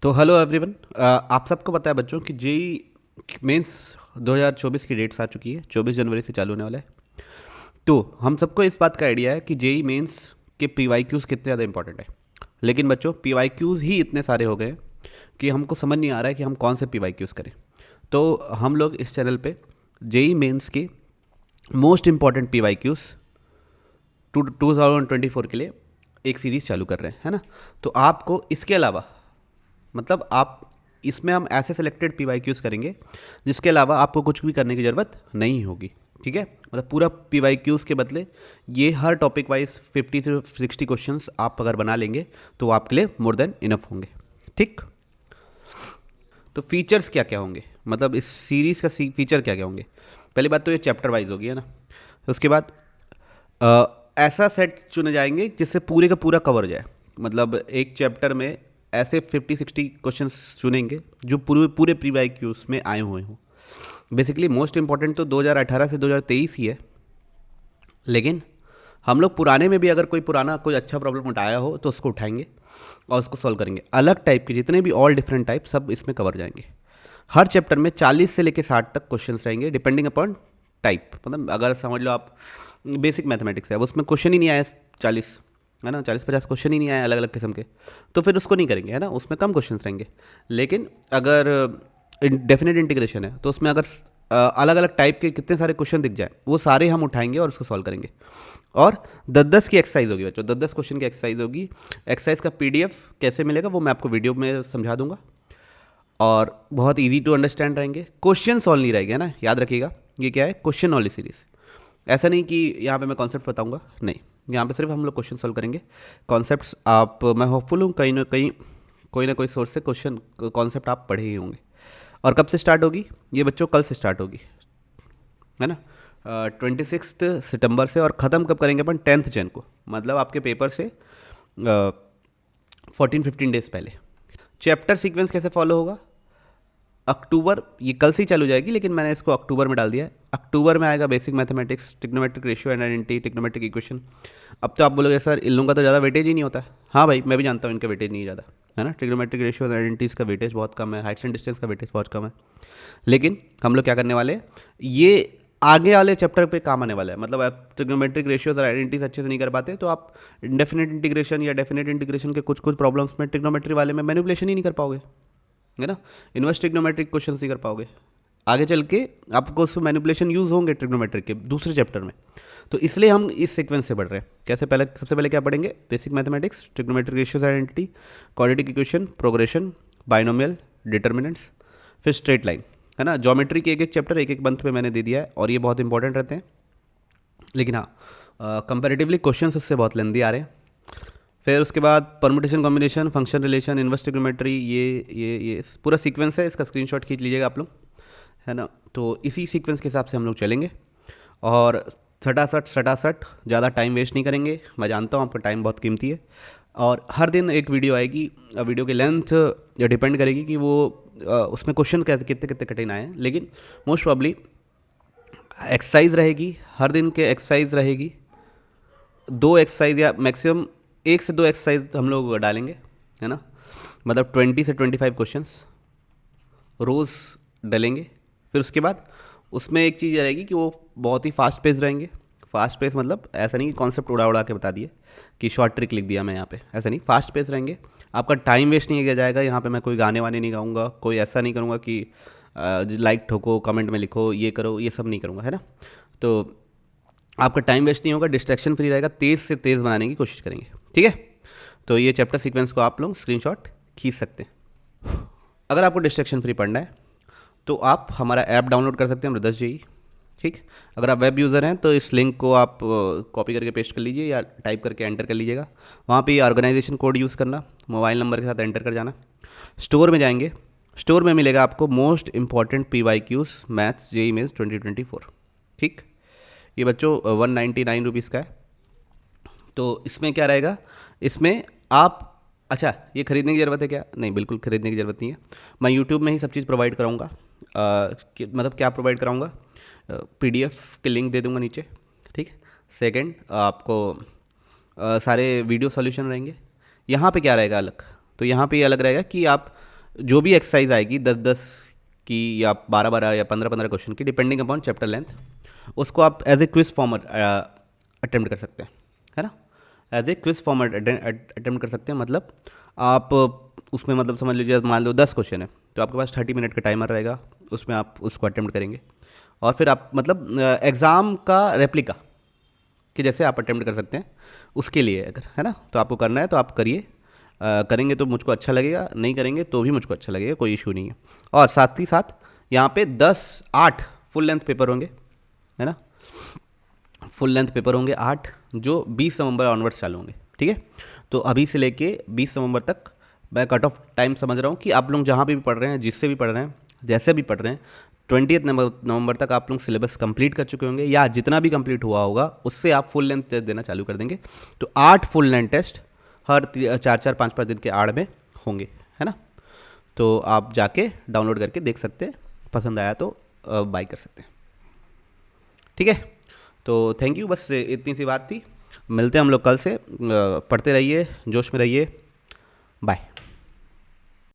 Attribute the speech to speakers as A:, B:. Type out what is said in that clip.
A: तो hello everyone, आप सबको पता है बच्चों कि जेई मेंस 2024 की डेट्स आ चुकी है। 24 जनवरी से चालू होने वाला है। तो हम सबको इस बात का आइडिया है कि जेई मेंस के पीवाईक्यूज़ कितने ज़्यादा इंपॉर्टेंट है। लेकिन बच्चों पीवाईक्यूज़ ही इतने सारे हो गए हैं कि हमको समझ नहीं आ रहा है कि हम कौन से पीवाईक्यूज़ करें। तो हम लोग इस चैनल पे जेई मेंस के मोस्ट इंपॉर्टेंट पीवाईक्यूज़ 2024 के लिए एक सीरीज़ चालू कर रहे हैं, है ना। तो आपको इसके अलावा मतलब आप इसमें हम ऐसे सिलेक्टेड पी वाई क्यूज़ करेंगे जिसके अलावा आपको कुछ भी करने की ज़रूरत नहीं होगी। ठीक है, मतलब पूरा पी वाई क्यूज़ के बदले ये हर टॉपिक वाइज 50 से 60 क्वेश्चंस आप अगर बना लेंगे तो आपके लिए मोर देन इनफ होंगे। ठीक, तो फीचर्स क्या क्या होंगे, मतलब इस सीरीज़ का फीचर क्या क्या होंगे। पहली बात तो ये चैप्टर वाइज होगी, है ना। उसके बाद ऐसा सेट चुने जाएंगे जिससे पूरे का पूरा कवर हो जाए। मतलब एक चैप्टर में ऐसे 50-60 क्वेश्चंस चुनेंगे जो पूरे पूरे प्री वाई क्यूज में आए हुए हों। बेसिकली मोस्ट इंपॉर्टेंट तो 2018 से 2023 ही है, लेकिन हम लोग पुराने में भी अगर कोई अच्छा प्रॉब्लम उठाया हो तो उसको उठाएंगे और उसको सॉल्व करेंगे। अलग टाइप के जितने भी ऑल डिफरेंट टाइप सब इसमें कवर जाएंगे। हर चैप्टर में 40 से लेकर 60 तक क्वेश्चंस रहेंगे डिपेंडिंग अपॉन टाइप। मतलब अगर समझ लो आप बेसिक मैथमेटिक्स है, अब उसमें क्वेश्चन ही नहीं आए 40, है ना, 40-50 क्वेश्चन ही नहीं आए अलग अलग किस्म के, तो फिर उसको नहीं करेंगे, है ना। उसमें कम क्वेश्चन रहेंगे। लेकिन अगर डेफिनेट इंटीग्रेशन है तो उसमें अगर अलग अलग टाइप के कितने सारे क्वेश्चन दिख जाए वो सारे हम उठाएंगे और उसको सॉल्व करेंगे। और 10-10 की एक्सरसाइज होगी बच्चों, 10-10 क्वेश्चन की एक्सरसाइज होगी। एक्सरसाइज का पीडीएफ कैसे मिलेगा वो मैं आपको वीडियो में समझा दूंगा, और बहुत इजी टू अंडरस्टैंड रहेंगे। क्वेश्चन सॉल्व नहीं रहेंगे, है ना, याद रखिएगा। ये क्या है, क्वेश्चन वाली सीरीज़। ऐसा नहीं कि यहाँ पे मैं कॉन्सेप्ट बताऊंगा, नहीं, यहाँ पे सिर्फ हम लोग क्वेश्चन सॉल्व करेंगे। कॉन्सेप्ट्स आप, मैं होपफुल हूँ कहीं ना कोई सोर्स से क्वेश्चन कॉन्सेप्ट आप पढ़े ही होंगे। और कब से स्टार्ट होगी ये बच्चों, कल से स्टार्ट होगी, है ना। 26 सितंबर से। और ख़त्म कब करेंगे अपन, 10 जन को, मतलब आपके पेपर से 14-15 डेज पहले। चैप्टर सीक्वेंस कैसे फॉलो होगा, अक्टूबर, ये कल से ही चालू हो जाएगी लेकिन मैंने इसको अक्टूबर में डाल दिया है। अक्टूबर में आएगा basic mathematics, trigonometric ratio and identity, trigonometric equation. अब तो आप बोलोगे सर इन लोगों का तो ज़्यादा वेटेज ही नहीं होता है। हाँ भाई, मैं भी जानता हूँ इनका वेटेज नहीं ज़्यादा, है ना। ट्रिग्नोमेट्रिक रेशियो एंड आइडेंटिटीज़ का वेटेज बहुत कम है, हाइट्स एंड डिस्टेंस का वेटेज बहुत कम है। लेकिन हम लोग क्या करने वाले हैं, ये आगे वाले चैप्टर पे काम आने वाला है। मतलब आप ट्रिग्नोमेट्रिक रेशियोज और आइडेंटिटीज अच्छे से नहीं कर पाते तो आप डेफिनेट इंटीग्रेशन या डेफिनेट इंटीग्रेशन के कुछ कुछ प्रॉब्लम्स में ट्रिग्नोमेट्री वाले में मैनिपुलेशन ही नहीं कर पाओगे, है ना। इन्वर्स ट्रिग्नोमेट्रिक क्वेश्चन नहीं कर पाओगे। आगे चल के आपको उसमें मैनिपुलेशन यूज होंगे ट्रिग्नोमेट्रिक के दूसरे चैप्टर में। तो इसलिए हम इस सीक्वेंस से पढ़ रहे हैं। कैसे, पहले सबसे पहले क्या पढ़ेंगे, basic mathematics, trigonometric ratios identity, quadratic equation, progression, binomial, determinants, फिर स्ट्रेट लाइन, है ना। ज्योमेट्री के एक एक चैप्टर एक एक मंथ में मैंने दे दिया है और ये बहुत इंपॉर्टेंट रहते हैं। लेकिन हाँ, कंपेरेटिवली क्वेश्चन उससे बहुत लेंदी आ रहे हैं। फिर उसके बाद permutation, combination, function relation, inverse trigonometry, ये पूरा सीक्वेंस है। इसका स्क्रीनशॉट खींच लीजिएगा आप लोग, है ना। तो इसी सीक्वेंस के हिसाब से हम लोग चलेंगे और सटासट सटासट ज़्यादा टाइम वेस्ट नहीं करेंगे। मैं जानता हूँ आपका टाइम बहुत कीमती है और हर दिन एक वीडियो आएगी। वीडियो की लेंथ डिपेंड करेगी कि वो उसमें क्वेश्चन कैसे कितने कितने कठिन आए हैं, लेकिन मोस्ट प्रॉब्ली एक्सरसाइज रहेगी। हर दिन के एक्सरसाइज रहेगी, 2 एक्सरसाइज या मैक्सिमम 1 से 2 एक्सरसाइज हम लोग डालेंगे, है ना। मतलब 20 से 25 क्वेश्चंस रोज़ डालेंगे। फिर उसके बाद उसमें एक चीज़ रहेगी कि वो बहुत ही फास्ट पेस रहेंगे। फास्ट पेस मतलब ऐसा नहीं कि कॉन्सेप्ट उड़ा उड़ा के बता दिए कि शॉर्ट ट्रिक लिख दिया मैं यहाँ पे, ऐसा नहीं। फास्ट पेस रहेंगे, आपका टाइम वेस्ट नहीं किया जाएगा। यहाँ पे मैं कोई गाने वाने नहीं गाऊंगा, कोई ऐसा नहीं करूँगा कि लाइक ठोको, कमेंट में लिखो, ये करो, ये सब नहीं करूँगा, है ना। तो आपका टाइम वेस्ट नहीं होगा, डिस्ट्रैक्शन फ्री रहेगा, तेज़ से तेज़ बनाने की कोशिश करेंगे, ठीक है। तो ये चैप्टर सीक्वेंस को आप लोग स्क्रीनशॉट खींच सकते हैं। अगर आपको डिस्ट्रैक्शन फ्री पढ़ना है तो आप हमारा ऐप डाउनलोड कर सकते हैं, ब्रदर्स जेई, ठीक। अगर आप वेब यूज़र हैं तो इस लिंक को आप कॉपी करके पेस्ट कर लीजिए या टाइप करके एंटर कर लीजिएगा। वहाँ पे ऑर्गेनाइजेशन कोड यूज़ करना, मोबाइल नंबर के साथ एंटर कर जाना। स्टोर में जाएंगे, स्टोर में मिलेगा आपको most important PYQs maths JEE Mains 2024, ठीक। ये बच्चों 199 रुपीज़ का है। तो इसमें क्या रहेगा, इसमें आप, अच्छा ये खरीदने की ज़रूरत है क्या, नहीं बिल्कुल खरीदने की ज़रूरत नहीं है। मैं यूट्यूब में ही सब चीज़ प्रोवाइड कराऊंगा। मतलब क्या प्रोवाइड कराऊंगा, PDF के लिंक दे दूंगा नीचे, ठीक। सेकंड, आपको सारे वीडियो सॉल्यूशन रहेंगे। यहाँ पे क्या रहेगा अलग, तो यहाँ पे ये अलग रहेगा कि आप जो भी एक्सरसाइज आएगी 10-10 की या 12-12 या 15-15 क्वेश्चन की, डिपेंडिंग अपॉन चैप्टर लेंथ, उसको आप as a quiz format attempt कर सकते हैं, है ना। As a quiz format attempt कर सकते हैं, मतलब आप उसमें मतलब समझ लीजिए मान लो 10 क्वेश्चन है तो आपके पास 30 मिनट का टाइमर रहेगा, उसमें आप उसको अटेम्प्ट करेंगे और फिर आप मतलब एग्ज़ाम का रेप्लिका कि जैसे आप अटेम्प्ट कर सकते हैं उसके लिए, अगर है ना, तो आपको करना है तो आप करिए। करेंगे तो मुझको अच्छा लगेगा, नहीं करेंगे तो भी मुझको अच्छा लगेगा, कोई इशू नहीं है। और साथ ही साथ यहाँ पे 10-8 फुल लेंथ पेपर होंगे, है ना, फुल लेंथ पेपर होंगे 8, जो 20 नवंबर ऑनवर्ड्स चालू होंगे, ठीक है। तो अभी से लेके 20 नवंबर तक मैं कट ऑफ टाइम समझ रहा हूँ कि आप लोग जहाँ भी पढ़ रहे हैं, जिससे भी पढ़ रहे हैं, जैसे भी पढ़ रहे हैं, 20 नवंबर तक आप लोग सिलेबस कंप्लीट कर चुके होंगे, या जितना भी कंप्लीट हुआ होगा उससे आप फुल लेंथ टेस्ट देना चालू कर देंगे। तो 8 फुल लेंथ टेस्ट हर 4-4 5-5 दिन के आड़ में होंगे, है ना। तो आप जाके डाउनलोड करके देख सकते हैं, पसंद आया तो बाय कर सकते हैं, ठीक है। तो थैंक यू, बस इतनी सी बात थी। मिलते हैं हम लोग कल से, पढ़ते रहिए, जोश में रहिए, बाय।